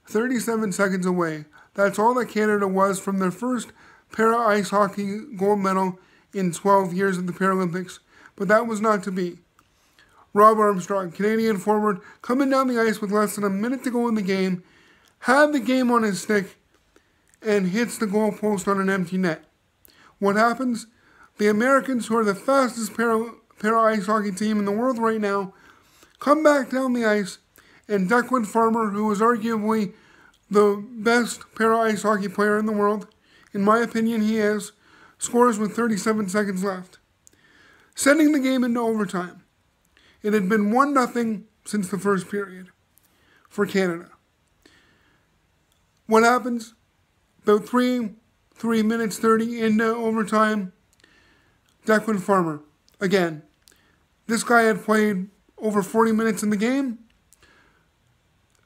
37 seconds away. That's all that Canada was from their first para-ice hockey gold medal in 12 years at the Paralympics. But that was not to be. Rob Armstrong, Canadian forward, coming down the ice with less than a minute to go in the game, had the game on his stick, and hits the goalpost on an empty net. What happens? The Americans, who are the fastest para-ice hockey team in the world right now, come back down the ice, and Declan Farmer, who is arguably the best para-ice hockey player in the world, in my opinion he is, scores with 37 seconds left, sending the game into overtime. It had been 1-0 since the first period for Canada. What happens? About 3 minutes 30 into overtime, Declan Farmer. Again, this guy had played over 40 minutes in the game.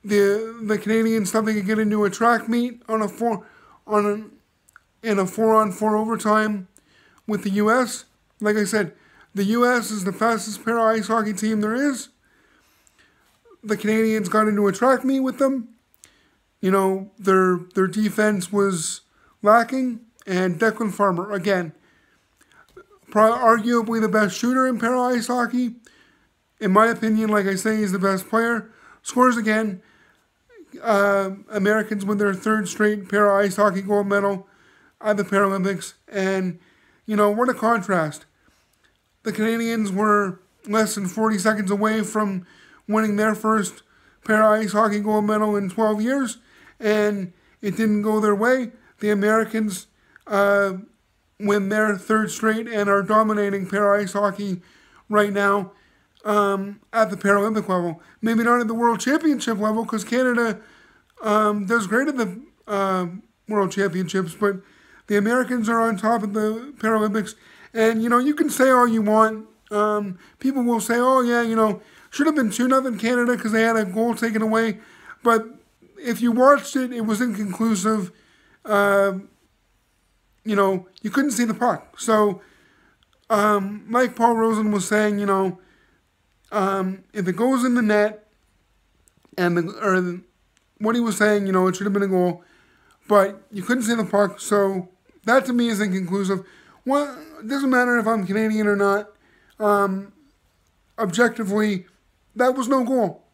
The Canadians thought they could get into a track meet in a 4-on-4 overtime with the U.S. Like I said, the U.S. is the fastest para-ice hockey team there is. The Canadians got into a track meet with them. You know, their defense was lacking. And Declan Farmer, again, arguably the best shooter in para-ice hockey. In my opinion, like I say, he's the best player. Scores again. Americans win their third straight para-ice hockey gold medal at the Paralympics. And, you know, what a contrast. The Canadians were less than 40 seconds away from winning their first para-ice hockey gold medal in 12 years, and it didn't go their way. The Americans win their third straight and are dominating para-ice hockey right now at the Paralympic level. Maybe not at the World Championship level, because Canada does great at the World Championships, but the Americans are on top of the Paralympics. And, you know, you can say all you want. People will say, oh, yeah, you know, should have been 2-0 Canada because they had a goal taken away. But if you watched it, it was inconclusive. You know, you couldn't see the puck. So, like Paul Rosen was saying, you know, if it goes in the net, or what he was saying, you know, it should have been a goal. But you couldn't see the puck. So that to me is inconclusive. Well, it doesn't matter if I'm Canadian or not. Objectively, that was no goal.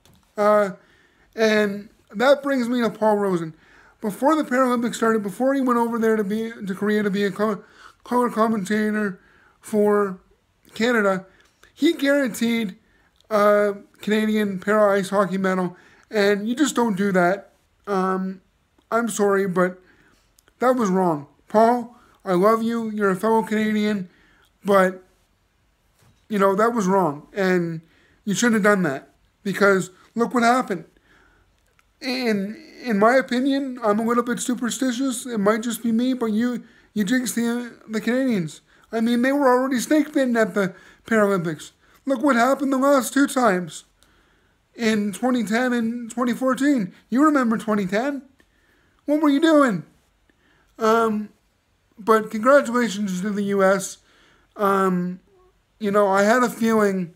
And that brings me to Paul Rosen. Before the Paralympics started, before he went over there to Korea to be a color commentator for Canada, he guaranteed a Canadian para-ice hockey medal. And you just don't do that. I'm sorry, but that was wrong. Paul, I love you. You're a fellow Canadian, but, you know, that was wrong. And you shouldn't have done that, because look what happened. In my opinion, I'm a little bit superstitious. It might just be me, but you jinxed the Canadians. I mean, they were already snake bitten at the Paralympics. Look what happened the last 2 times. In 2010 and 2014. You remember 2010? What were you doing? But congratulations to the U.S. You know, I had a feeling,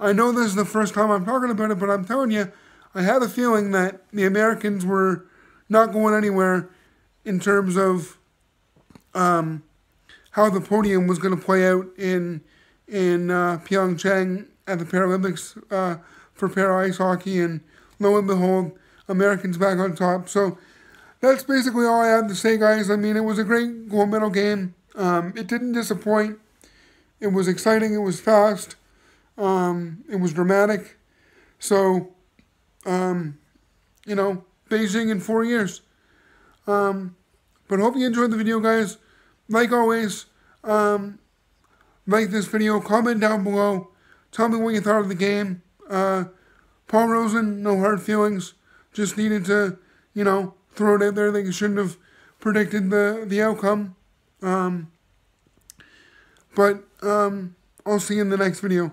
I know this is the first time I'm talking about it, but I'm telling you, I had a feeling that the Americans were not going anywhere in terms of how the podium was going to play out in Pyeongchang at the Paralympics for para-ice hockey, and lo and behold, Americans back on top. So that's basically all I have to say, guys. I mean, it was a great gold medal game. It didn't disappoint. It was exciting. It was fast. It was dramatic. So, you know, Beijing in 4 years. But hope you enjoyed the video, guys. Like always, like this video. Comment down below. Tell me what you thought of the game. Paul Rosen, no hard feelings. Just needed to, you know, throw it out there that you shouldn't have predicted the outcome. But I'll see you in the next video.